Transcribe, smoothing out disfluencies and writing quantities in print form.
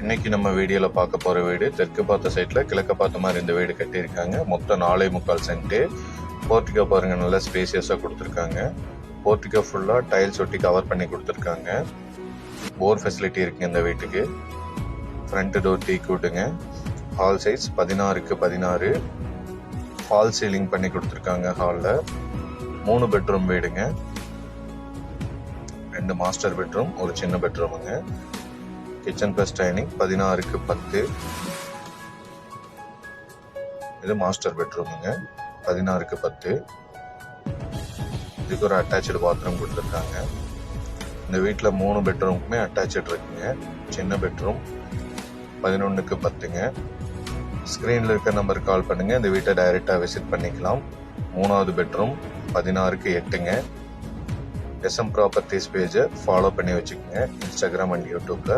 இன்னைக்கு நம்ம வீடியோல பார்க்க போற வீடு தெற்கு பார்த்த சைட்ல கிழக்க பார்த்த மாதிரி இந்த வீடு கட்டியிருக்காங்க. மொத்தம் 4.25 சென்ட். போர்ட்டிகோ பாருங்க, நல்லா ஸ்பேசியஸா கொடுத்துருக்காங்க. போர்ட்டிகோ ஃபுல்லா டைல்ஸ் ஒட்டி கவர் பண்ணி கொடுத்துருக்காங்க. போர் ஃபெசிலிட்டி இருக்கு இந்த வீட்டுக்கு. ஃப்ரண்ட் டோர் டீ கூட்டுங்க. ஹால் சைஸ் 16க்கு 16. ஃபால் சீலிங் பண்ணி கொடுத்துருக்காங்க. ஹால்ல 3 பெட்ரூம் வீடுங்க. 2 மாஸ்டர் பெட்ரூம், ஒரு சின்ன பெட்ரூமுங்க. கிச்சன் பிளஸ் டைனிங் 16க்கு 10. இது மாஸ்டர் பெட்ரூமுங்க, 16க்கு 10. இதுக்கு ஒரு அட்டாச்சு பாத்ரூம் கொடுத்துருக்காங்க. இந்த வீட்டில் 3 பெட்ரூமுக்குமே அட்டாச்சு இருக்குங்க. சின்ன பெட்ரூம் 11க்கு 10ங்க. ஸ்க்ரீனில் இருக்க நம்பருக்கு கால் பண்ணுங்க, இந்த வீட்டை டைரெக்டாக விசிட் பண்ணிக்கலாம். 3வது பெட்ரூம் 16க்கு 8ங்க. SM ப்ராப்பர்ட்டிஸ் பேஜை ஃபாலோ பண்ணி வச்சுக்கோங்க, இன்ஸ்டாகிராம் அண்ட் யூடியூப்ல.